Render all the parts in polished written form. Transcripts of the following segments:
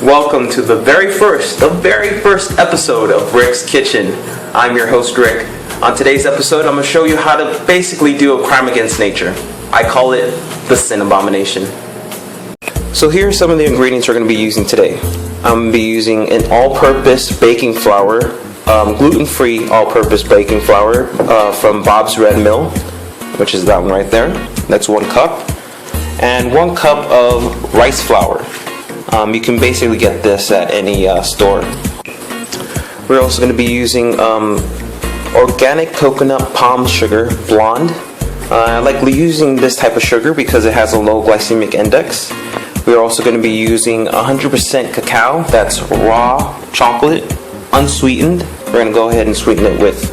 Welcome to the very first episode of Rick's Kitchen. I'm your host, Rick. On today's episode, I'm going to show you how to basically do a crime against nature. I call it the Cinnabomination. So here are some of the ingredients we're going to be using today. I'm going to be using an all-purpose baking flour, gluten-free all-purpose baking flour from Bob's Red Mill, which is that one right there. That's 1 cup. And 1 cup of rice flour. You can basically get this at any store. We're also going to be using organic coconut palm sugar, blonde. I like using this type of sugar because it has a low glycemic index. We're also going to be using 100% cacao, that's raw chocolate, unsweetened. We're going to go ahead and sweeten it with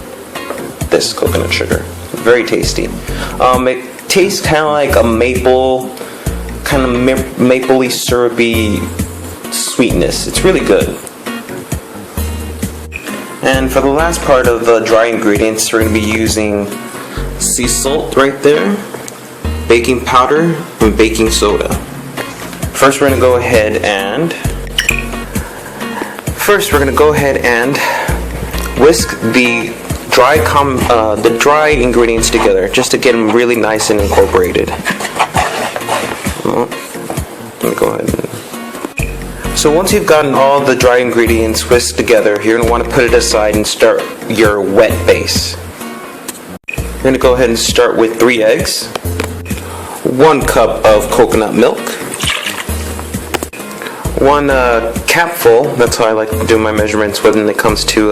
this coconut sugar. Very tasty. It tastes kind of like a maple, kind of mapley syrupy sweetness. It's really good. And for the last part of the dry ingredients, we're going to be using sea salt right there, baking powder, and baking soda. First we're going to go ahead and whisk the dry ingredients together just to get them really nice and incorporated. Let me go ahead and... So once you've gotten all the dry ingredients whisked together, you're going to want to put it aside and start your wet base. You're going to go ahead and start with 3 eggs, 1 cup of coconut milk, 1 capful, that's how I like to do my measurements when it comes to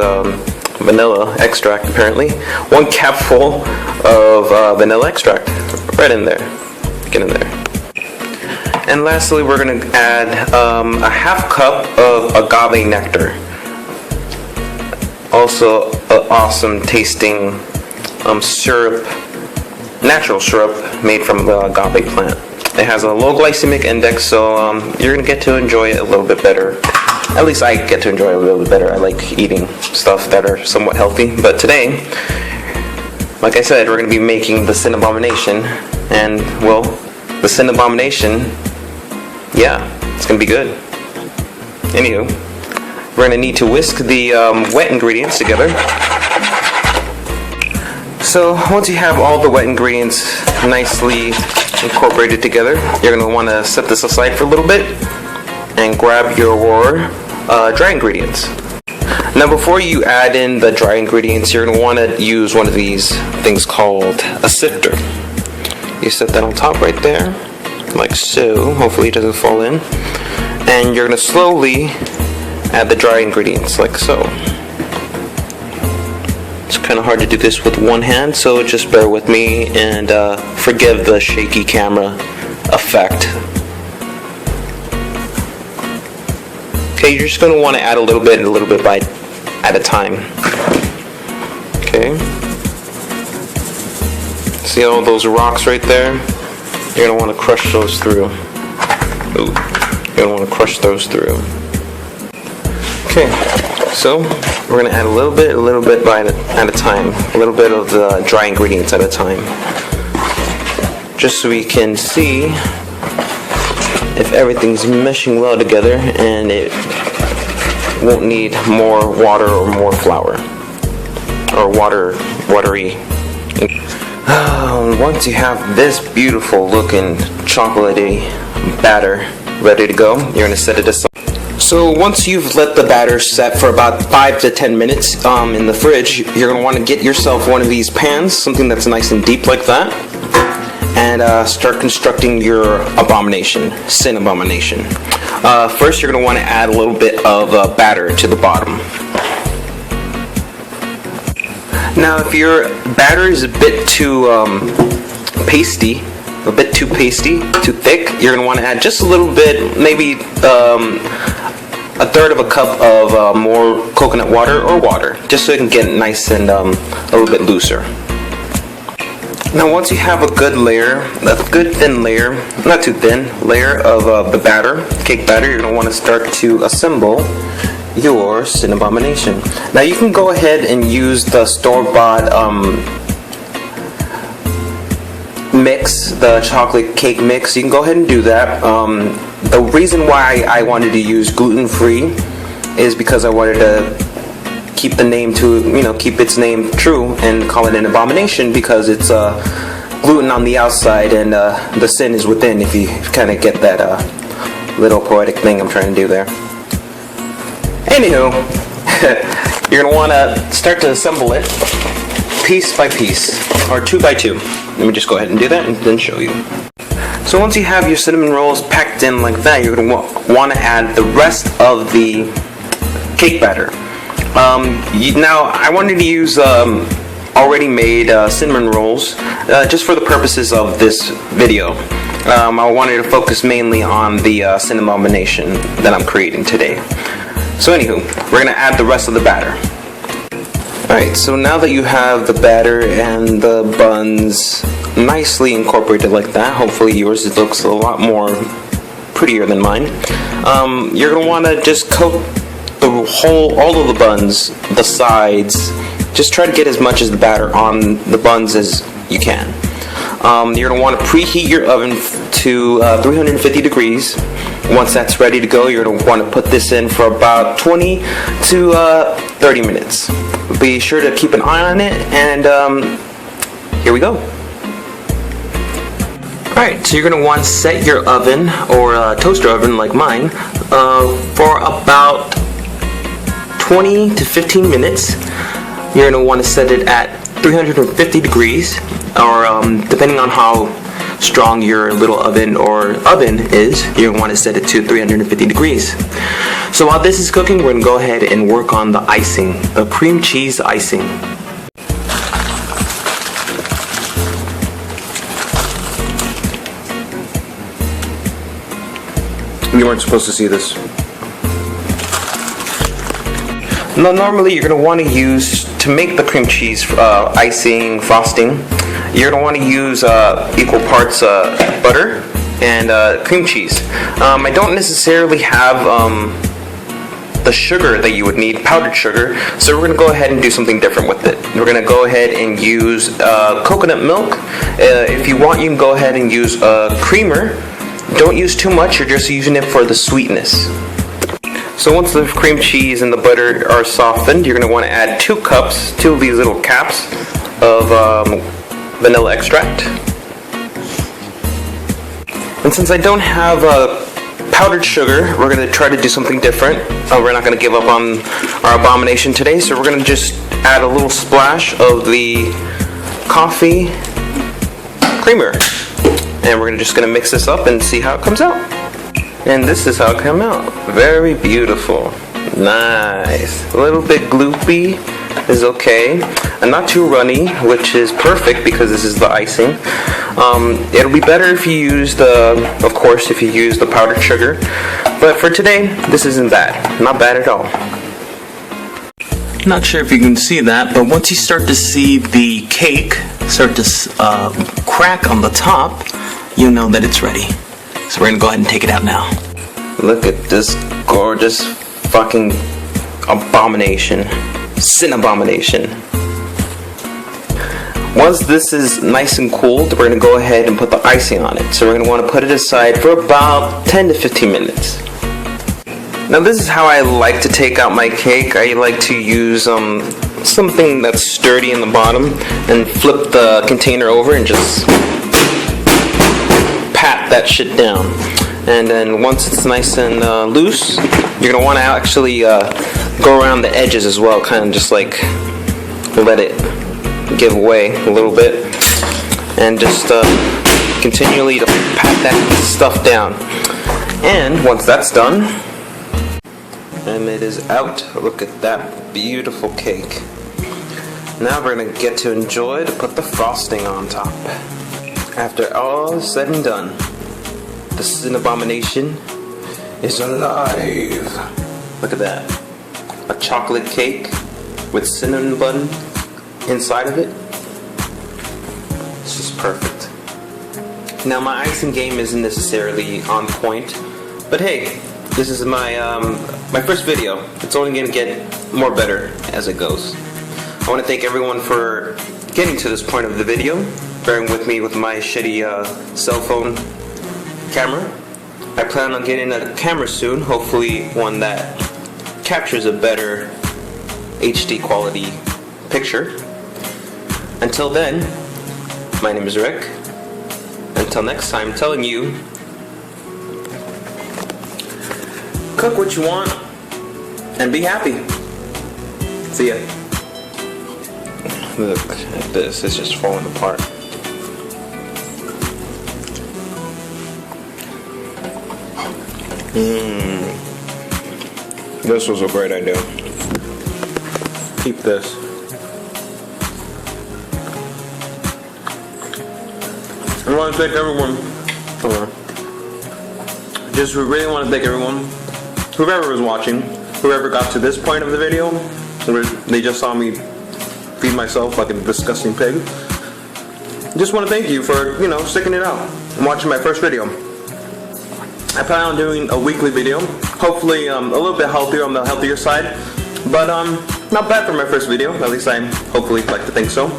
vanilla extract apparently, 1 capful of vanilla extract, right in there, get in there. And lastly, we're going to add a half cup of agave nectar, also an awesome tasting syrup, natural syrup made from the agave plant. It has a low glycemic index, so you're going to get to enjoy it a little bit better. At least I get to enjoy it a little bit better. I like eating stuff that are somewhat healthy. But today, like I said, we're going to be making the Cinnabomination. And, well, the Cinnabomination, yeah, it's going to be good. Anywho, we're going to need to whisk the wet ingredients together. So once you have all the wet ingredients nicely incorporated together, you're going to want to set this aside for a little bit and grab your dry ingredients. Now before you add in the dry ingredients, you're going to want to use one of these things called a sifter. You set that on top right there, like so. Hopefully it doesn't fall in. And you're going to slowly add the dry ingredients, like so. It's kind of hard to do this with one hand, so just bear with me and forgive the shaky camera effect. Okay, you're just going to want to add a little bit at a time. Okay. See all those rocks right there? You're going to want to crush those through. Ooh, you're going to want to crush those through. Okay, so we're going to add a little bit at a time. A little bit of the dry ingredients at a time. Just so we can see if everything's meshing well together and it won't need more water or more flour. Or watery. Once you have this beautiful looking chocolatey batter ready to go, you're going to set it aside. So once you've let the batter set for about 5 to 10 minutes in the fridge, you're going to want to get yourself one of these pans, something that's nice and deep like that, and start constructing your abomination, Cinnabomination. First, you're going to want to add a little bit of batter to the bottom. Now, if your batter is a bit too pasty, too thick, you're going to want to add just a little bit, maybe a third of a cup of more coconut water or water, just so it can get nice and a little bit looser. Now once you have a good thin layer, not too thin, layer of the batter, cake batter, you're going to want to start to assemble your Cinnabomination. Now you can go ahead and use the store-bought mix, the chocolate cake mix. You can go ahead and do that. The reason why I wanted to use gluten-free is because I wanted to keep the name keep its name true and call it an abomination, because it's gluten on the outside and the sin is within, if you kind of get that little poetic thing I'm trying to do there. Anywho, you're going to want to start to assemble it piece by piece, or 2 by 2. Let me just go ahead and do that and then show you. So once you have your cinnamon rolls packed in like that, you're going to want to add the rest of the cake batter. Now, I wanted to use already made cinnamon rolls just for the purposes of this video. I wanted to focus mainly on the Cinnabomination that I'm creating today. So anywho, we're going to add the rest of the batter. Alright, so now that you have the batter and the buns nicely incorporated like that, hopefully yours looks a lot more prettier than mine, you're going to want to just coat all of the buns, the sides. Just try to get as much as the batter on the buns as you can. You're going to want to preheat your oven to 350 degrees. Once that's ready to go, you're going to want to put this in for about 20 to 30 minutes. Be sure to keep an eye on it, and here we go. Alright, so you're going to want to set your oven, or a toaster oven like mine, for about 20 to 15 minutes. You're going to want to set it at 350 degrees, or depending on how strong your little oven is, you're going to want to set it to 350 degrees. So while this is cooking, we're going to go ahead and work on the icing, the cream cheese icing. You weren't supposed to see this. Now, normally you're going to want to use, to make the cream cheese icing frosting, you're going to want to use equal parts butter and cream cheese. I don't necessarily have the sugar that you would need, powdered sugar, so we're going to go ahead and do something different with it. We're going to go ahead and use coconut milk. If you want, you can go ahead and use creamer. Don't use too much, you're just using it for the sweetness. So once the cream cheese and the butter are softened, you're going to want to add 2 cups, 2 of these little caps of vanilla extract. And since I don't have powdered sugar, we're going to try to do something different. We're not going to give up on our abomination today, so we're going to just add a little splash of the coffee creamer. And we're just going to mix this up and see how it comes out. And this is how it came out. Very beautiful. Nice. A little bit gloopy is okay. And not too runny, which is perfect because this is the icing. It'll be better if you use of course, if you use the powdered sugar. But for today, this isn't bad. Not bad at all. Not sure if you can see that, but once you start to see the cake start to crack on the top, you know that it's ready. So we're gonna go ahead and take it out now. Look at this gorgeous fucking abomination. Cinnabomination. Once this is nice and cooled, we're gonna go ahead and put the icing on it. So we're gonna want to put it aside for about 10 to 15 minutes. Now this is how I like to take out my cake. I like to use something that's sturdy in the bottom and flip the container over and just pat that shit down. And then once it's nice and loose, you're going to want to actually go around the edges as well, kind of just like let it give way a little bit, and just continually to pat that stuff down. And once that's done, and it is out, look at that beautiful cake. Now we're going to get to enjoy to put the frosting on top. After all is said and done, the Cinnabomination is alive. Look at that. A chocolate cake with cinnamon bun inside of it. It's just perfect. Now my icing game isn't necessarily on point, but hey, this is my first video. It's only going to get more better as it goes. I want to thank everyone for getting to this point of the video, bearing with me with my shitty cell phone camera. I plan on getting a camera soon, hopefully one that captures a better HD quality picture. Until then, my name is Rick. Until next time, telling you, cook what you want and be happy. See ya. Look at this, it's just falling apart. This was a great idea. Keep this. I want to thank everyone. Just really want to thank everyone, whoever was watching, whoever got to this point of the video, where they just saw me feed myself like a disgusting pig. Just want to thank you for, sticking it out and watching my first video. I plan on doing a weekly video, hopefully a little bit healthier, on the healthier side, but not bad for my first video, at least I hopefully like to think so.